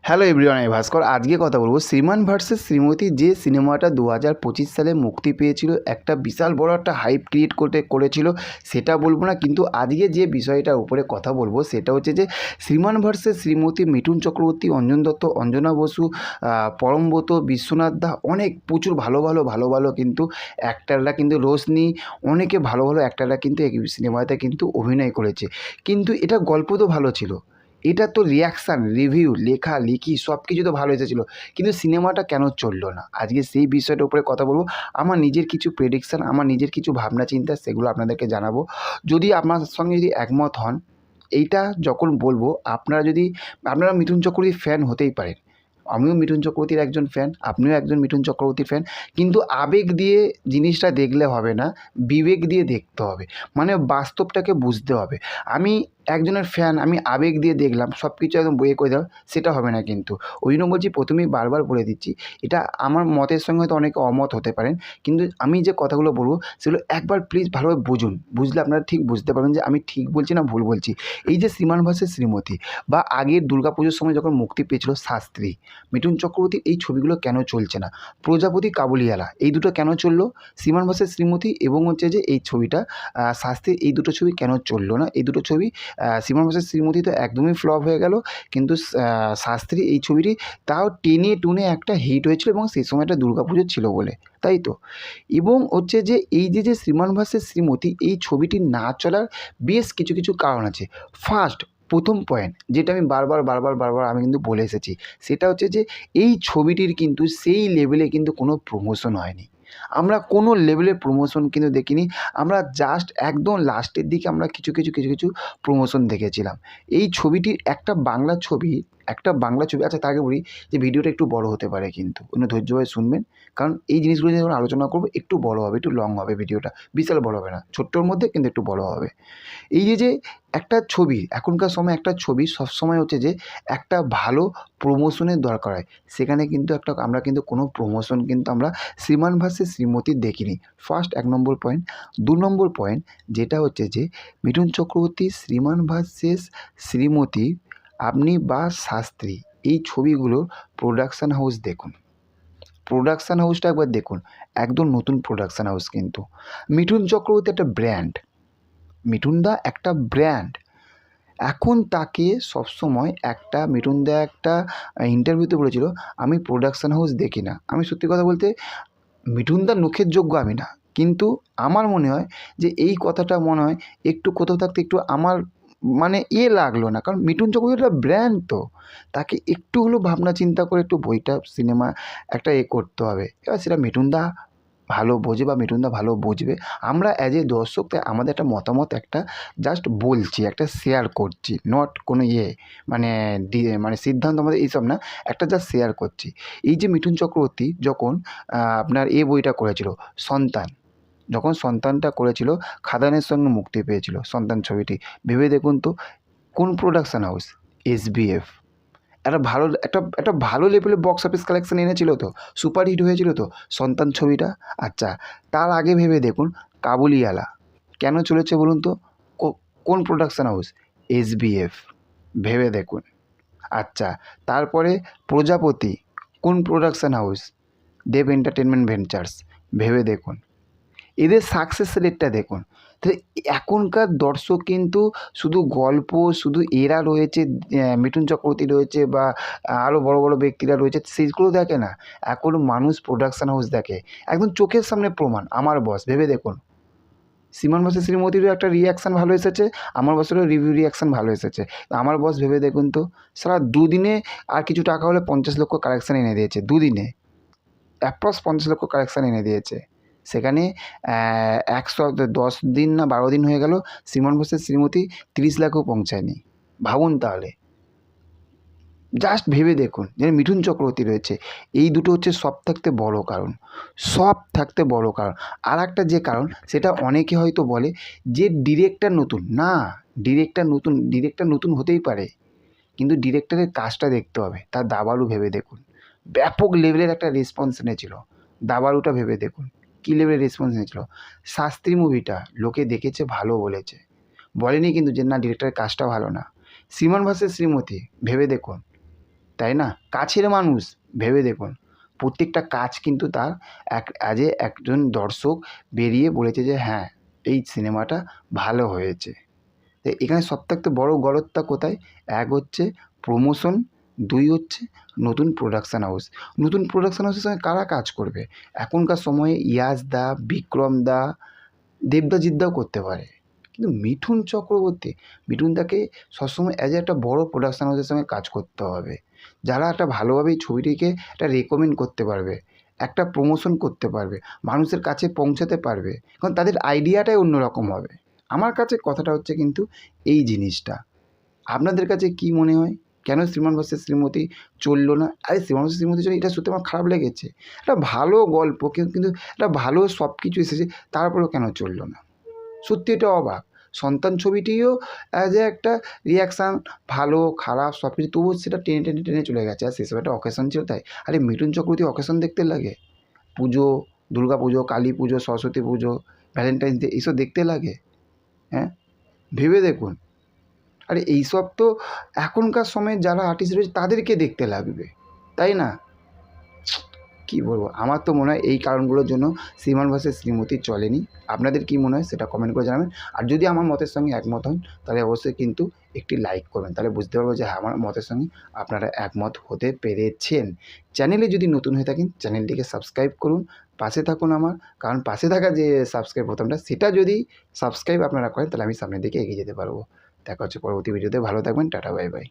Hello everyone, আমি ভাস্কর। আজকে কথা বলবো শ্রীমান ভার্সেস শ্রীমতী, যে সিনেমাটা 2025 সালে মুক্তি পেয়েছিল, একটা বিশাল বড় একটা হাইপ ক্রিয়েট করেছিল, সেটা বলবো না। কিন্তু আজকে যে বিষয়টার উপরে কথা বলবো সেটা হচ্ছে যে শ্রীমান ভার্সেস শ্রীমতী, মিঠুন চক্রবর্তী, অঞ্জন দত্ত, অঞ্জনা বসু, পরমব্রত, বিশ্বনাথ দা, অনেক প্রচুর ভালো ভালো কিন্তু অ্যাক্টাররা, কিন্তু রোশনি, অনেকে ভালো অ্যাক্টাররা কিন্তু এই সিনেমাতে কিন্তু অভিনয় করেছে। কিন্তু এটা গল্প তো ভালো ছিল, এটা তো রিয়াকশান, রিভিউ, লেখালেখি সব কিছু তো ভালো এসেছিলো, কিন্তু সিনেমাটা কেন চললো না, আজকে সেই বিষয়টার উপরে কথা বলবো। আমার নিজের কিছু প্রেডিকশান, আমার নিজের কিছু ভাবনা চিন্তা, সেগুলো আপনাদেরকে জানাবো। যদি আপনার সঙ্গে যদি একমত হন, এইটা যখন বলবো, আপনারা মিঠুন চক্রবর্তীর ফ্যান হতেই পারেন, আমিও মিঠুন চক্রবর্তীর একজন ফ্যান, আপনিও একজন মিঠুন চক্রবর্তীর ফ্যান। কিন্তু আবেগ দিয়ে জিনিসটা দেখলে হবে না, বিবেক দিয়ে দেখতে হবে, মানে বাস্তবটাকে বুঝতে হবে। আমি একজনের ফ্যান, আমি আবেগ দিয়ে দেখলাম, সব কিছু একদম বইয়ে করে দিলাম, সেটা হবে না। কিন্তু ওই জন্য বলছি, প্রথমেই বারবার বলে দিচ্ছি, এটা আমার মতের সঙ্গে হয়তো অনেকে অমত হতে পারেন, কিন্তু আমি যে কথাগুলো বলবো সেগুলো একবার প্লিজ ভালোভাবে বুঝুন, বুঝলে আপনারা ঠিক বুঝতে পারবেন যে আমি ঠিক বলছি না ভুল বলছি। এই যে শ্রীমান ভার্সেস শ্রীমতী, বা আগের দুর্গাপুজোর সময় যখন মুক্তি পেয়েছিল শাস্ত্রী, মিঠুন চক্রবর্তীর এই ছবিগুলো কেন চলছে না? প্রজাপতি, কাবুলিওয়ালা, এই দুটো কেন চললো? শ্রীমান ভার্সেস শ্রীমতী এবং হচ্ছে যে এই ছবিটা শাস্ত্রীর, এই দুটো ছবি কেন চললো না? এই দুটো ছবি, শ্রীমান ভার্সেস শ্রীমতী তো একদমই ফ্লপ হয়ে গেল, কিন্তু শাস্ত্রী এই ছবিটি তাও টেনে টুনে একটা হিট হয়েছিল, এবং সেই সময়টা দুর্গাপুজো ছিল বলে, তাই তো? এবং হচ্ছে যে এই যে শ্রীমান ভার্সেস শ্রীমতী, এই ছবিটি না চলার বেশ কিছু কারণ আছে। প্রথম পয়েন্ট, যেটা আমি বারবার আমি কিন্তু বলে এসেছি, সেটা হচ্ছে যে এই ছবিটির কিন্তু সেই লেভেলে কিন্তু কোনো প্রমোশন হয়নি। আমরা কোনো লেভেলের প্রমোশন কিন্তু দেখিনি। আমরা জাস্ট একদম লাস্টের দিকে আমরা কিছু প্রমোশন দেখেছিলাম। এই ছবিটির একটা বাংলা ছবি, আচ্ছা তার আগে বলি যে ভিডিওটা একটু বড় হতে পারে, কিন্তু ধৈর্যভাবে শুনবেন, কারণ এই জিনিসগুলো নিয়ে যখন আলোচনা করবো একটু বড় হবে, একটু লং হবে ভিডিওটা, বিশাল বড় হবে না, ছোট্টর মধ্যে কিন্তু একটু বড় হবে। এই যে একটা ছবি, এখনকার সময় একটা ছবি সবসময় হচ্ছে যে একটা ভালো প্রমোশনের দরকার হয়, সেখানে কিন্তু আমরা কিন্তু কোনো প্রমোশন কিন্তু আমরা শ্রীমান ভার্সেস শ্রীমতীর দেখিনি। এক নম্বর পয়েন্ট। 2 নম্বর পয়েন্ট, যেটা হচ্ছে যে মিঠুন চক্রবর্তী, শ্রীমান ভার্সেস শ্রীমতী, আপনি বা শাস্ত্রী, এই ছবিগুলোর প্রোডাকশান হাউস দেখুন, প্রোডাকশান হাউসটা একবার দেখুন, একদম নতুন প্রোডাকশান হাউস। কিন্তু মিঠুন চক্রবর্তী একটা ব্র্যান্ড, মিঠুনদা একটা ব্র্যান্ড। এখন তাকে সবসময় মিঠুনদা একটা ইন্টারভিউতে বলেছিল, আমি প্রোডাকশান হাউস দেখি না। আমি সত্যি কথা বলতে মিঠুনদার মুখের যোগ্য আমি না, কিন্তু আমার মনে হয় যে এই কথাটা মনে হয় একটু কোথাও থাকতে একটু আমার মানে লাগলো না, কারণ মিঠুন চক্রবর্তী একটা ব্র্যান্ড, তো তাকে একটু হলেও ভাবনা চিন্তা করে একটু বইটা সিনেমা একটা করতে হবে। এবার সেটা মিঠুনদা ভালো বোঝে বা মিঠুনদা ভালো বুঝবে, আমরা অ্যাজ এ দর্শক তাই আমাদের একটা মতামত, একটা জাস্ট বলছি, একটা শেয়ার করছি, নট কোনো মানে মানে সিদ্ধান্ত আমাদের এইসব না, একটা জাস্ট শেয়ার করছি। এই যে মিঠুন চক্রবর্তী যখন আপনার বইটা করেছিল সন্তান, যখন সন্তানটা করেছিল, খাদানের সঙ্গে মুক্তি পেয়েছিল সন্তান ছবিটি, ভেবে দেখুন তো কোন প্রোডাকশান হাউস? SBF। একটা ভালো লেভেলের বক্স অফিস কালেকশন এনেছিল তো, সুপারহিট হয়েছিল তো সন্তান ছবিটা। আচ্ছা, তার আগে ভেবে দেখুন কাবুলিওয়ালা কেন চলেছে বলুন তো? কোন প্রোডাকশান হাউস? SBF। ভেবে দেখুন। আচ্ছা, তারপরে প্রজাপতি, কোন প্রোডাকশান হাউস? দেব এন্টারটেনমেন্ট ভেঞ্চার্স। ভেবে দেখুন, এদের সাকসেস রেটটা দেখুন। তাহলে এখনকার দর্শক কিন্তু শুধু গল্প, শুধু এরা রয়েছে, মিঠুন চক্রবর্তী রয়েছে বা আরও বড় ব্যক্তিরা রয়েছে, সেইগুলো দেখে না। এখন মানুষ প্রোডাকশান হাউস দেখে, একদম চোখের সামনে প্রমাণ। আমার বস, ভেবে দেখুন, শ্রীমান ভার্সেস শ্রীমতীরও একটা রিয়াকশান ভালো এসেছে, আমার বসেরও রিভিউ রিয়াকশান ভালো এসেছে। আমার বস, ভেবে দেখুন তো, সারা দুদিনে আর কিছু টাকা হলে 50 লক্ষ কালেকশান এনে দিয়েছে, দুদিনে অ্যাপ্রক্স 50 লক্ষ কালেকশান এনে দিয়েছে। সেখানে 10 দিন না 12 দিন হয়ে গেল, শ্রীমান ভার্সেস শ্রীমতী 30 লাখও পৌঁছায়নি। ভাবুন তাহলে, জাস্ট ভেবে দেখুন যে মিঠুন চক্রবর্তী রয়েছে, এই দুটো হচ্ছে সব থাকতে বড় কারণ, সব থাকতে বড় কারণ। আর একটা যে কারণ, সেটা অনেকে হয়তো বলে যে ডিরেক্টর নতুন, না, ডিরেক্টর নতুন হতেই পারে, কিন্তু ডিরেক্টরের কাজটা দেখতে হবে। তার দাবালু ভেবে দেখুন, ব্যাপক লেভেলের একটা রেসপন্স এনেছিল। দাবালুটা ভেবে দেখুন কী লেভেলের রেসপন্স এনেছিল। শাস্ত্রী মুভিটা লোকে দেখেছে, ভালো বলেছে, বলেনি কিন্তু যে না ডিরেক্টরের কাজটা ভালো না। শ্রীমান ভার্সেস শ্রীমতী ভেবে দেখুন, তাই না? কাছের মানুষ, ভেবে দেখুন প্রত্যেকটা কাজ কিন্তু তার একজন দর্শক বেরিয়ে বলেছে যে হ্যাঁ এই সিনেমাটা ভালো হয়েছে। তো এখানে সবথেকে বড় গলতটা কোথায়? এক হচ্ছে প্রমোশন, দুই হচ্ছে নতুন প্রোডাকশান হাউস। নতুন প্রোডাকশান হাউসের সঙ্গে কারা কাজ করবে? এখনকার সময়ে ইয়াশ দা, বিক্রম দা, দেবদাজিৎ দাও করতে পারে, কিন্তু মিঠুন চক্রবর্তী, মিঠুন দাকে সবসময় একটা বড় প্রোডাকশান হাউসের সঙ্গে কাজ করতে হবে, যারা একটা ভালোভাবে এই ছবিটিকে একটা রেকমেন্ড করতে পারবে, একটা প্রমোশন করতে পারবে, মানুষের কাছে পৌঁছাতে পারবে, কারণ তাদের আইডিয়াটাই অন্যরকম হবে। আমার কাছে কথাটা হচ্ছে কিন্তু এই জিনিসটা। আপনাদের কাছে কি মনে হয়? কেন শ্রীমান ভার্সেস শ্রীমতী চললো না? আরে শ্রীমান ভার্সেস শ্রীমতী জন্য এটা সত্যি আমার খারাপ লেগেছে। একটা ভালো গল্প কিন্তু একটা ভালো সব কিছু এসেছে, তারপরেও কেন চললো না? সত্যি এটা অবাক। সন্তান ছবিটিও একটা রিয়াকশান ভালো খারাপ সব কিছু, তবুও সেটা টেনে টেনে টেনে চলে গেছে। আর সেসব একটা অকেশন ছিল তাই। আরে মিঠুন চক্রবর্তী অকেশন দেখতে লাগে? পুজো, দুর্গা পুজো, কালী পুজো, সরস্বতী পুজো, ভ্যালেন্টাইন্স ডে এইসব দেখতে লাগে? হ্যাঁ, ভেবে দেখুন। আরে এইসব তো এখনকার সময়ে যারা আর্টিস্ট রয়েছে তাদেরকে দেখতে লাগবে, তাই না? কী বলবো, আমার তো মনে হয় এই কারণগুলোর জন্য শ্রীমান ভার্সেস শ্রীমতী চলেনি। আপনাদের কী মনে হয় সেটা কমেন্ট করে জানাবেন। আর যদি আমার মতের সঙ্গে একমত হন তাহলে অবশ্যই কিন্তু একটি লাইক করবেন, তাহলে বুঝতে পারবো যে হ্যাঁ আমার মতের সঙ্গে আপনারা একমত হতে পেরেছেন। চ্যানেলে যদি নতুন হয়ে থাকেন চ্যানেলটিকে সাবস্ক্রাইব করুন, পাশে থাকুন আমার, কারণ পাশে থাকা যে সাবস্ক্রাইব বোতামটা সেটা যদি সাবস্ক্রাইব আপনারা করেন তাহলে আমি সামনের দিকে এগিয়ে যেতে পারবো। দেখা হচ্ছে পরবর্তী ভিডিওতে, ভালো থাকবেন, টাটা বাই বাই।